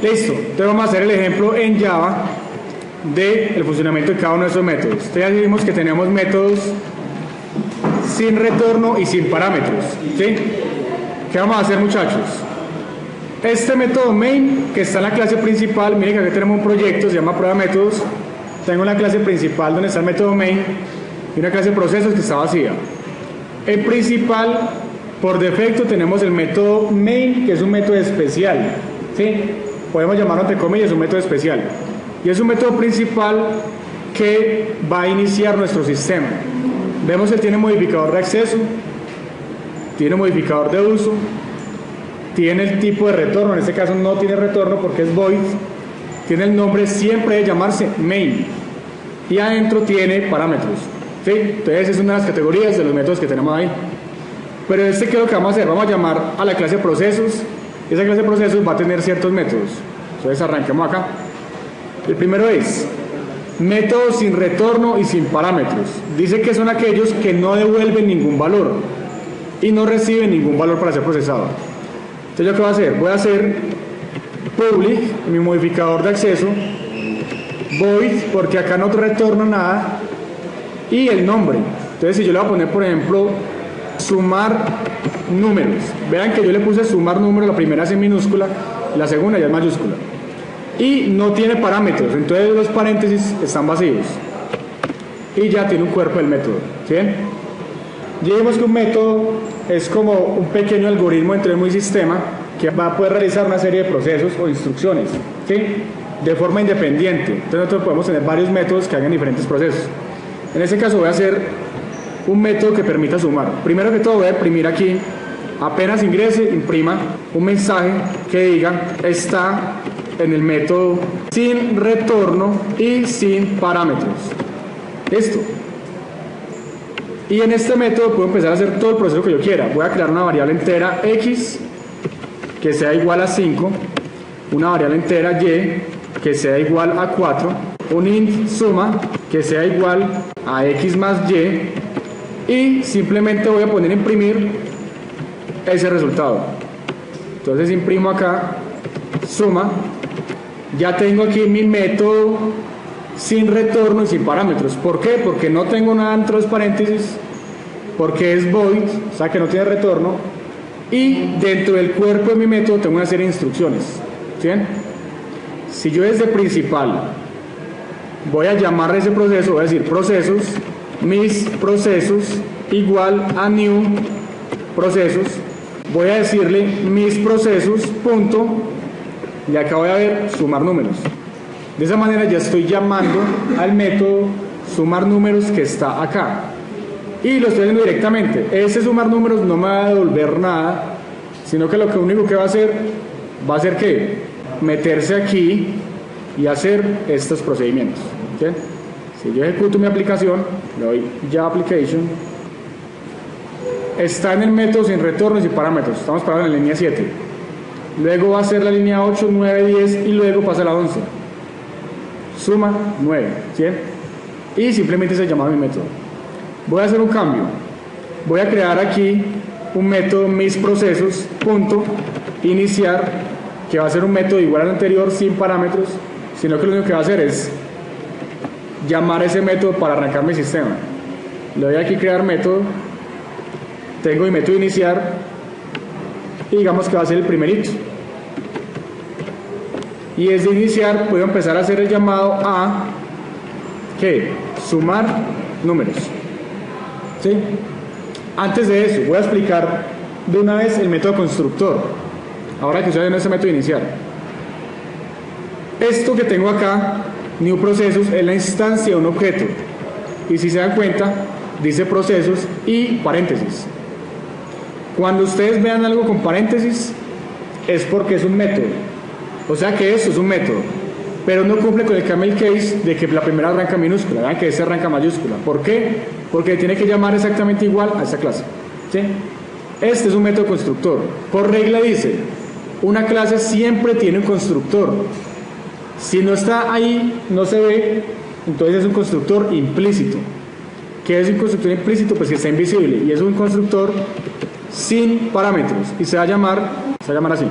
Listo, entonces vamos a hacer el ejemplo en Java del funcionamiento de cada uno de esos métodos. Entonces ya vimos que tenemos métodos sin retorno y sin parámetros, ¿sí? ¿Qué vamos a hacer, muchachos? Este método main que está en la clase principal, miren que aquí tenemos un proyecto, se llama prueba de métodos. Tengo una clase principal donde está el método main y una clase de procesos que está vacía. En principal, por defecto tenemos el método main, que es un método especial, ¿sí? Podemos llamarlo entre comillas un método especial. Y es un método principal que va a iniciar nuestro sistema. Vemos que tiene modificador de acceso, tiene modificador de uso, tiene el tipo de retorno, en este caso no tiene retorno porque es void, tiene el nombre siempre de llamarse main y adentro tiene parámetros, ¿sí? Entonces es una de las categorías de los métodos que tenemos ahí. Pero ¿qué es lo que vamos a hacer? Vamos a llamar a la clase procesos. Esa clase de procesos va a tener ciertos métodos. Entonces arranquemos acá. El primero es métodos sin retorno y sin parámetros. Dice que son aquellos que no devuelven ningún valor y no reciben ningún valor para ser procesado. Entonces, ¿yo qué voy a hacer? Voy a hacer public, mi modificador de acceso, void, porque acá no retorno nada, y el nombre. Entonces, si yo le voy a poner, por ejemplo, sumar números, vean que yo le puse sumar números, la primera es en minúscula, la segunda ya es mayúscula, y no tiene parámetros, entonces los paréntesis están vacíos, y ya tiene un cuerpo del método, ¿sí? Ya vimos que un método es como un pequeño algoritmo dentro de un sistema que va a poder realizar una serie de procesos o instrucciones, ¿sí? De forma independiente. Entonces nosotros podemos tener varios métodos que hagan diferentes procesos. En este caso voy a hacer un método que permita sumar. Primero que todo voy a imprimir aquí, apenas ingrese, imprima un mensaje que diga está en el método sin retorno y sin parámetros. Listo. Y en este método puedo empezar a hacer todo el proceso que yo quiera. Voy a crear una variable entera x que sea igual a 5, una variable entera y que sea igual a 4, un int suma que sea igual a x más y simplemente voy a poner imprimir ese resultado. Entonces imprimo acá suma, ya tengo aquí mi método sin retorno y sin parámetros. ¿Por qué? Porque no tengo nada entre los paréntesis, porque es void, o sea que no tiene retorno, y dentro del cuerpo de mi método tengo una serie de instrucciones, ¿sí? Si yo desde principal voy a llamar a ese proceso, voy a decir procesos, mis procesos igual a new procesos, voy a decirle mis procesos punto, y acá voy a ver sumar números. De esa manera ya estoy llamando al método sumar números que está acá y lo estoy haciendo directamente. Ese sumar números no me va a devolver nada, sino que lo único que va a hacer que meterse aquí y hacer estos procedimientos, ¿sí? Si yo ejecuto mi aplicación, le doy Java Application, está en el método sin retorno y sin parámetros, estamos parados en la línea 7, luego va a ser la línea 8, 9, 10 y luego pasa a la 11, suma 9, ¿sí? Y simplemente se llama mi método. Voy a hacer un cambio, voy a crear aquí un método mis procesos punto iniciar, que va a ser un método igual al anterior sin parámetros, sino que lo único que va a hacer es llamar ese método para arrancar mi sistema. Le doy aquí crear método, tengo mi método iniciar y digamos que va a ser el primerito, y desde iniciar puedo empezar a hacer el llamado a ¿qué? Sumar números, ¿sí? Antes de eso voy a explicar de una vez el método constructor, ahora que estoy en este método iniciar. Esto que tengo acá, new processos, es la instancia de un objeto, y si se dan cuenta dice procesos y paréntesis. Cuando ustedes vean algo con paréntesis es porque es un método, o sea que esto es un método, pero no cumple con el camel case de que la primera arranca minúscula, vean que ese arranca mayúscula. ¿Por qué? Porque tiene que llamar exactamente igual a esta clase, ¿sí? Este es un método constructor. Por regla dice, una clase siempre tiene un constructor. Si no está ahí, no se ve, entonces es un constructor implícito. ¿Qué es un constructor implícito? Pues que está invisible, y es un constructor sin parámetros, y se va a llamar así.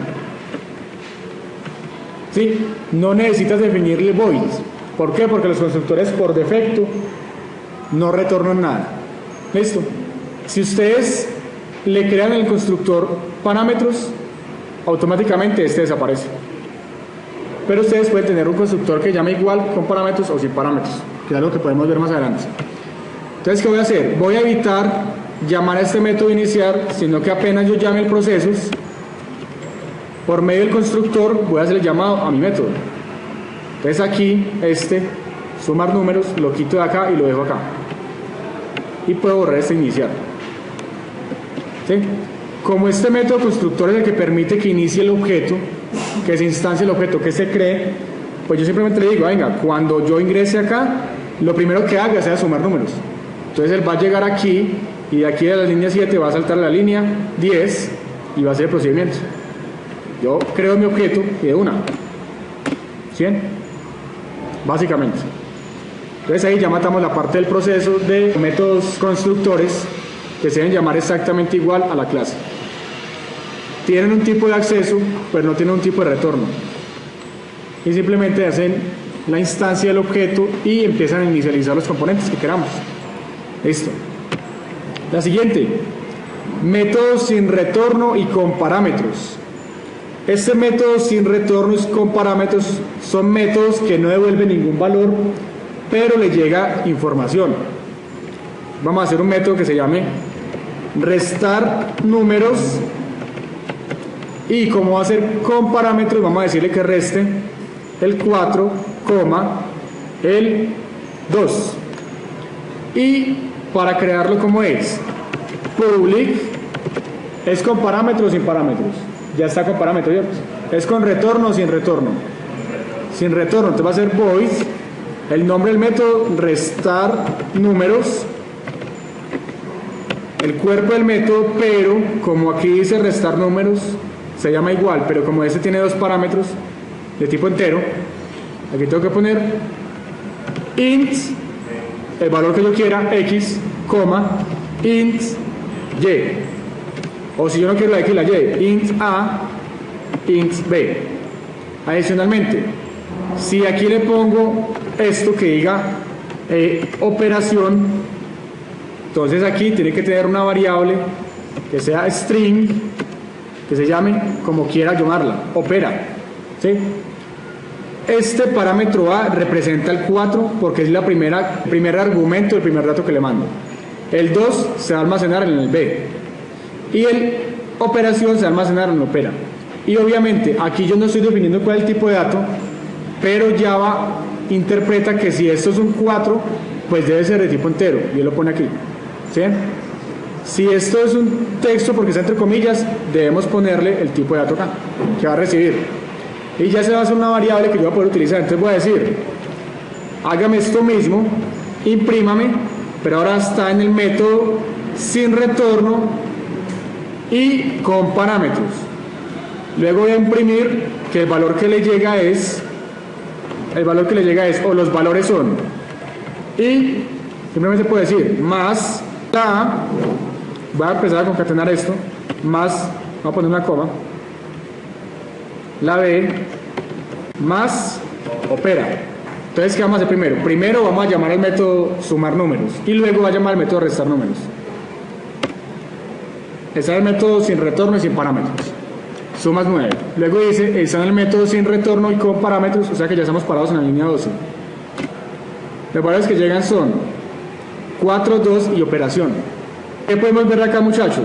¿sí? No necesitas definirle voids. ¿Por qué? Porque los constructores por defecto no retornan nada. ¿Listo? Si ustedes le crean en el constructor parámetros, automáticamente este desaparece. Pero ustedes pueden tener un constructor que llame igual con parámetros o sin parámetros, que es algo que podemos ver más adelante. Entonces, ¿qué voy a hacer? Voy a evitar llamar a este método iniciar, sino que apenas yo llame el procesos, por medio del constructor voy a hacer el llamado a mi método. Entonces aquí, sumar números, lo quito de acá y lo dejo acá. Y puedo borrar este iniciar. ¿Sí? Como este método constructor es el que permite que inicie el objeto, que se instancie el objeto, que se cree, pues yo simplemente le digo, venga, cuando yo ingrese acá, lo primero que haga sea sumar números. Entonces él va a llegar aquí y de aquí de la línea 7 va a saltar a la línea 10 y va a hacer el procedimiento. Yo creo mi objeto y de una. ¿Sí? Básicamente. Entonces ahí ya matamos la parte del proceso de métodos constructores que se deben llamar exactamente igual a la clase. Tienen un tipo de acceso, pero no tienen un tipo de retorno. Y simplemente hacen la instancia del objeto y empiezan a inicializar los componentes que queramos. Listo. La siguiente, métodos sin retorno y con parámetros. Este método sin retorno y con parámetros son métodos que no devuelven ningún valor, pero le llega información. Vamos a hacer un método que se llame restar números, y como va a ser con parámetros, vamos a decirle que reste el 4, el 2. Y para crearlo, como es public, es con parámetros o sin parámetros. Ya está con parámetros, ¿cierto? Es con retorno o sin retorno. Sin retorno, entonces va a ser void, el nombre del método, restar números, el cuerpo del método, pero como aquí dice restar números, se llama igual, pero como este tiene dos parámetros de tipo entero, aquí tengo que poner int, el valor que yo quiera, x, int, y. O si yo no quiero la x y la y, int a, int b. Adicionalmente, si aquí le pongo esto que diga operación, entonces aquí tiene que tener una variable que sea string, que se llame como quiera llamarla, opera. ¿Sí? Este parámetro A representa el 4 porque es el primer argumento, el primer dato que le mando. El 2 se va a almacenar en el B. Y el operación se va a almacenar en opera. Y obviamente aquí yo no estoy definiendo cuál es el tipo de dato, pero Java interpreta que si esto es un 4, pues debe ser de tipo entero. Y él lo pone aquí. ¿Sí? Si esto es un texto, porque está entre comillas, debemos ponerle el tipo de dato acá, que va a recibir. Y ya se va a hacer una variable que yo voy a poder utilizar. Entonces voy a decir, hágame esto mismo, imprímame, pero ahora está en el método sin retorno y con parámetros. Luego voy a imprimir que el valor que le llega es, o los valores son, y simplemente puedo decir, más la, voy a empezar a concatenar esto, más, voy a poner una coma, la B, más opera. Entonces, ¿qué vamos a hacer primero? Primero vamos a llamar al método sumar números y luego va a llamar al método restar números. Está en el método sin retorno y sin parámetros. Sumas 9. Luego dice, está en el método sin retorno y con parámetros, o sea que ya estamos parados en la línea 12. Los valores que llegan son 4, 2 y operación. ¿Qué podemos ver acá, muchachos?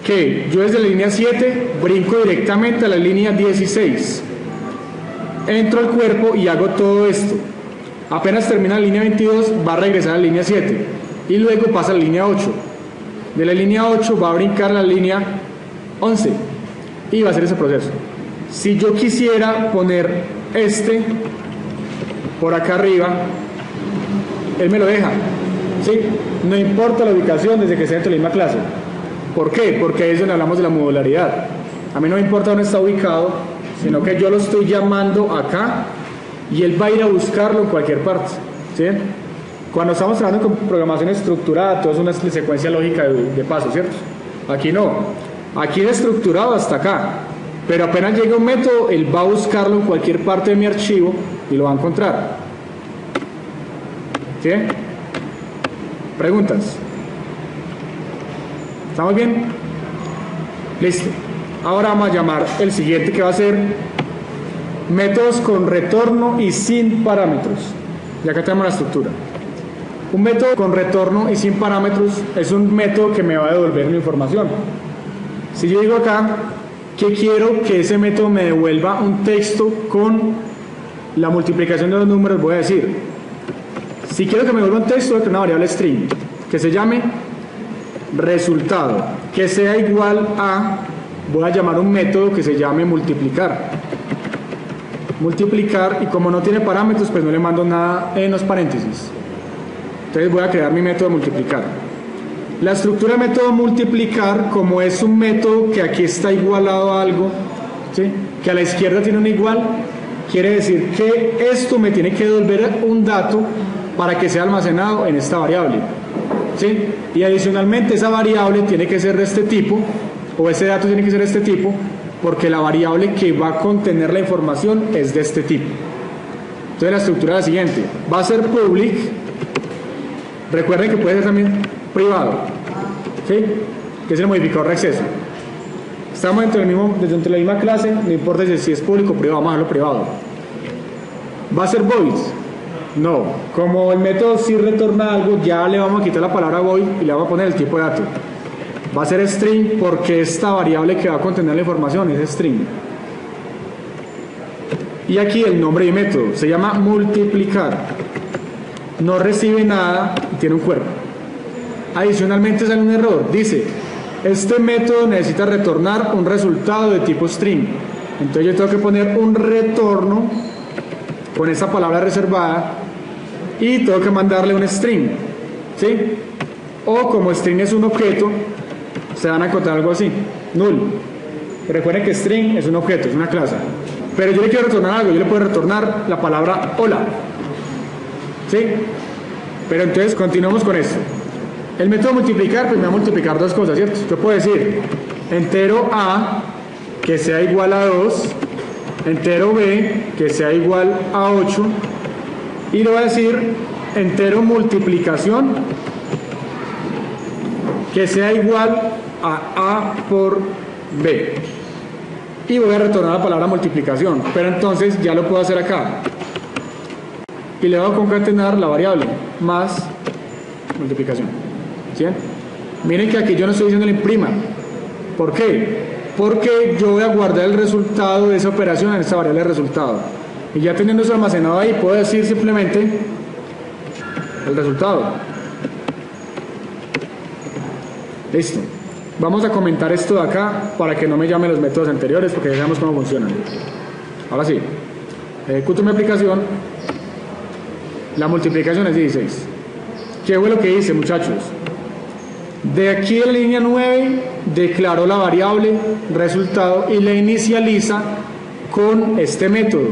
Que yo desde la línea 7 brinco directamente a la línea 16. Entro al cuerpo y hago todo esto. Apenas termina la línea 22, va a regresar a la línea 7. Y luego pasa a la línea 8. De la línea 8 va a brincar a la línea 11. Y va a hacer ese proceso. Si yo quisiera poner por acá arriba, él me lo deja. ¿Sí? No importa la ubicación desde que sea dentro de la misma clase. ¿Por qué? Porque ahí es donde hablamos de la modularidad. A mí no me importa dónde está ubicado, sino que yo lo estoy llamando acá y él va a ir a buscarlo en cualquier parte. ¿Sí? Cuando estamos trabajando con programación estructurada, todo es una secuencia lógica de pasos, ¿cierto? Aquí no. Aquí es estructurado hasta acá. Pero apenas llegue un método, él va a buscarlo en cualquier parte de mi archivo y lo va a encontrar. ¿Sí? ¿Preguntas? ¿Estamos bien? Listo. Ahora vamos a llamar el siguiente, que va a ser métodos con retorno y sin parámetros. Ya acá tenemos la estructura. Un método con retorno y sin parámetros es un método que me va a devolver mi información. Si yo digo acá que quiero que ese método me devuelva un texto con la multiplicación de los números, voy a decir, si quiero que me devuelva un texto, voy a crear una variable string que se llame resultado, que sea igual a, voy a llamar un método que se llame multiplicar. Multiplicar, y como no tiene parámetros, pues no le mando nada en los paréntesis. Entonces voy a crear mi método multiplicar. La estructura de método multiplicar, como es un método que aquí está igualado a algo, ¿sí?, que a la izquierda tiene un igual, quiere decir que esto me tiene que devolver un dato para que sea almacenado en esta variable, ¿sí? Y adicionalmente esa variable tiene que ser de este tipo, o ese dato tiene que ser de este tipo, porque la variable que va a contener la información es de este tipo. Entonces la estructura es la siguiente: va a ser public, recuerden que puede ser también privado, ¿sí?, que es el modificador de acceso. Estamos dentro de la misma clase, no importa si es público o privado, vamos a dejarlo privado. Va a ser void. No, como el método sí retorna algo, ya le vamos a quitar la palabra void y le vamos a poner el tipo de dato. Va a ser string porque esta variable que va a contener la información es string. Y aquí el nombre de método se llama multiplicar. No recibe nada y tiene un cuerpo. Adicionalmente sale un error, dice: este método necesita retornar un resultado de tipo string. Entonces yo tengo que poner un retorno con esa palabra reservada y tengo que mandarle un string, ¿sí? O como string es un objeto, se van a encontrar algo así, null. Recuerden que string es un objeto, es una clase. Pero yo le quiero retornar algo, yo le puedo retornar la palabra hola, ¿sí? Pero entonces continuamos con esto. El método multiplicar, pues me va a multiplicar dos cosas, ¿cierto? Yo puedo decir entero A que sea igual a 2, entero B que sea igual a 8, y le voy a decir entero multiplicación que sea igual a A por B, y voy a retornar la palabra multiplicación, pero entonces ya lo puedo hacer acá y le voy a concatenar la variable más multiplicación, ¿sí? Miren que aquí yo no estoy diciendo la imprima. ¿Por qué? Porque yo voy a guardar el resultado de esa operación en esta variable de resultado, y ya teniendo eso almacenado ahí, puedo decir simplemente el resultado. Listo. Vamos a comentar esto de acá para que no me llamen los métodos anteriores, porque ya sabemos cómo funcionan. Ahora sí, ejecuto mi aplicación. La multiplicación es 16. ¿Qué fue lo que hice, muchachos? De aquí en la línea 9 declaro la variable resultado y la inicializa con este método.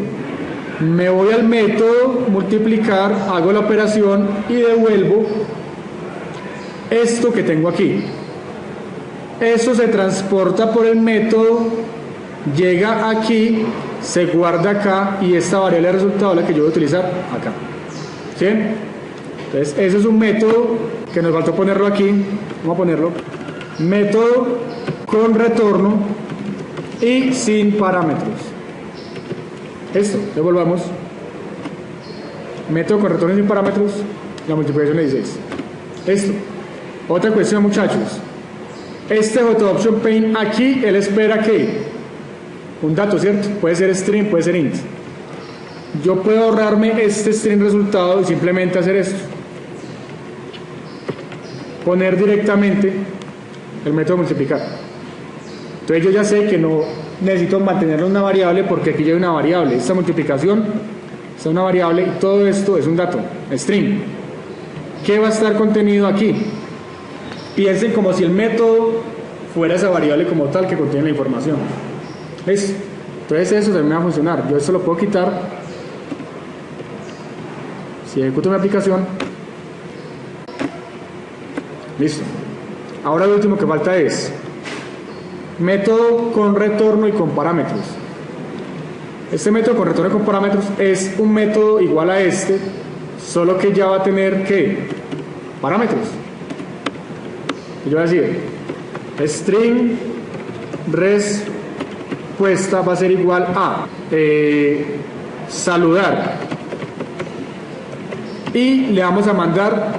Me voy al método multiplicar, hago la operación y devuelvo esto que tengo aquí. Eso se transporta por el método, llega aquí, se guarda acá, y esta variable de resultado es la que yo voy a utilizar acá, ¿sí? Entonces ese es un método que nos faltó ponerlo aquí. Vamos a ponerlo: método con retorno y sin parámetros. Esto, devolvamos método con retorno y sin parámetros, la multiplicación de 16. Esto, otra cuestión, muchachos: este JOption Paint aquí, él espera que un dato, ¿cierto? Puede ser string, puede ser int. Yo puedo ahorrarme este string resultado y simplemente hacer esto: poner directamente el método multiplicar. Entonces yo ya sé que no necesito mantenerlo en una variable, porque aquí ya hay una variable. Esta multiplicación es una variable y todo esto es un dato, string. ¿Qué va a estar contenido aquí? Piensen como si el método fuera esa variable como tal que contiene la información. ¿Listo? Entonces eso también va a funcionar. Yo esto lo puedo quitar. Si ejecuto mi aplicación, listo. Ahora lo último que falta es Método con retorno y con parámetros. Este método con retorno y con parámetros es un método igual a este, solo que ya va a tener, ¿qué? Parámetros. Yo voy a decir, string respuesta va a ser igual a saludar. Y le vamos a mandar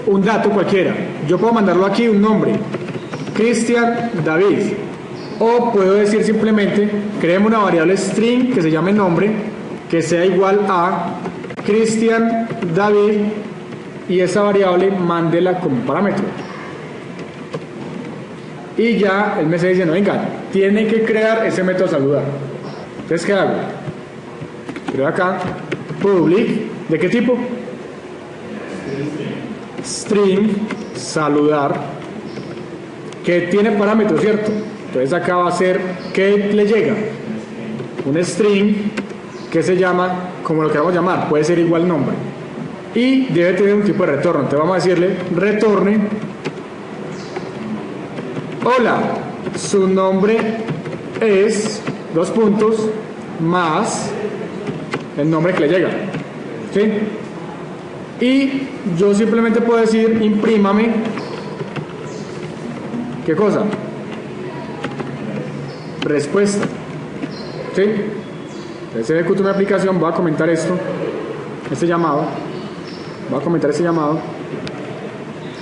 un dato cualquiera. Yo puedo mandarlo aquí, un nombre, Cristian David. O puedo decir simplemente, creemos una variable string que se llame nombre, que sea igual a Cristian David, y esa variable mándela como parámetro. Y ya él me está diciendo, venga, tienen que crear ese método saludar. Entonces, ¿qué hago? Creo acá, public, ¿de qué tipo? String saludar, que tiene parámetros, ¿cierto? Entonces acá va a ser, ¿qué le llega? Un string que se llama, como lo queramos llamar, puede ser igual nombre. Y debe tener un tipo de retorno. Entonces vamos a decirle, retorne, hola, su nombre es, dos puntos, más el nombre que le llega. ¿Sí? Y yo simplemente puedo decir, imprímame, ¿qué cosa? Respuesta. ¿Sí? Entonces ejecuto mi aplicación, voy a comentar esto, este llamado, voy a comentar este llamado.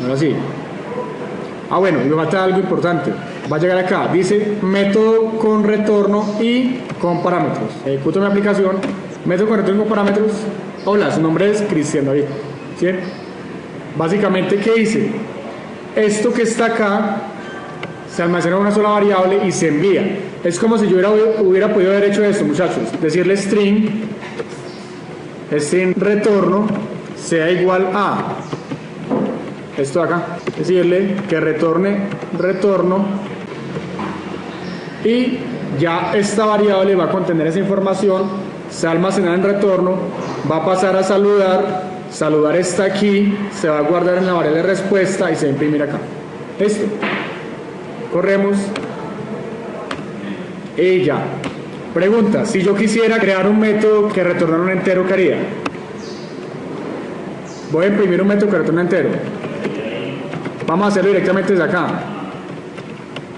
Ahora sí. Bueno, y me falta algo importante. Va a llegar acá, dice método con retorno y con parámetros. Ejecuto mi aplicación, método con retorno y con parámetros. Hola, su nombre es Cristian David. ¿Sí? Básicamente, ¿qué hice? Esto que está acá se almacena en una sola variable y se envía. Es como si yo hubiera podido haber hecho esto, muchachos. Decirle string retorno sea igual a esto de acá. Decirle que retorne retorno, y ya esta variable va a contener esa información, se va a almacenar en retorno, va a pasar a saludar, saludar está aquí, se va a guardar en la variable de respuesta y se va a imprimir acá. Listo. Corremos y ya. Pregunta, si yo quisiera crear un método que retornara un entero, ¿qué haría? Voy a imprimir un método que retorna entero. Vamos a hacerlo directamente desde acá.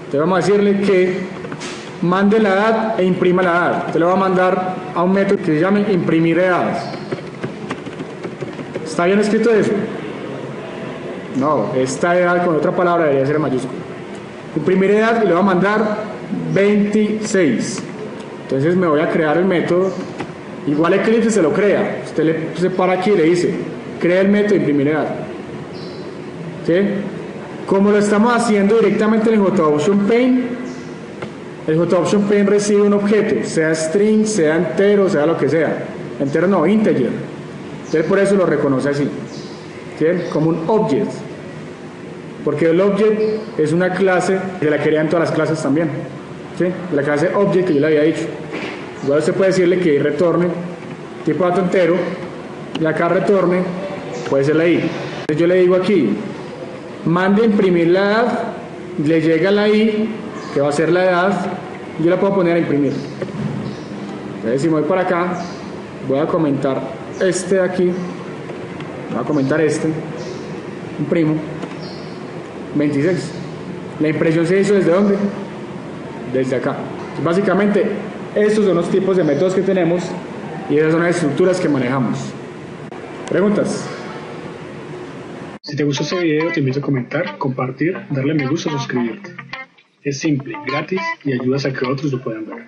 Entonces vamos a decirle que mande la edad e imprima la edad. Entonces le voy a mandar a un método que se llame imprimir edades. ¿Está bien escrito eso? No, esta edad con otra palabra debería ser en mayúscula. Imprimir edad y le voy a mandar 26. Entonces me voy a crear el método. Igual Eclipse se lo crea. Usted se para aquí y le dice, crea el método imprimir edad. ¿Sí? Como lo estamos haciendo directamente en el JOption Pane, el JOption Pane recibe un objeto, sea string, sea entero, sea lo que sea. Entero no, integer. Entonces por eso lo reconoce así. ¿Sí? Como un object. Porque el object es una clase que la crean todas las clases también. ¿Sí? La clase object que yo le había dicho. Igual usted puede decirle que retorne tipo dato entero, y acá retorne puede ser la i. Entonces yo le digo aquí, mande a imprimir la edad, le llega la i, que va a ser la edad, y yo la puedo poner a imprimir. Entonces si me voy para acá, voy a comentar este de aquí, voy a comentar este, imprimo, 26. La impresión se hizo ¿desde dónde? Desde acá. Entonces, básicamente, estos son los tipos de métodos que tenemos y esas son las estructuras que manejamos. ¿Preguntas? Si te gustó este video, te invito a comentar, compartir, darle me gusta o suscribirte. Es simple, gratis y ayudas a que otros lo puedan ver.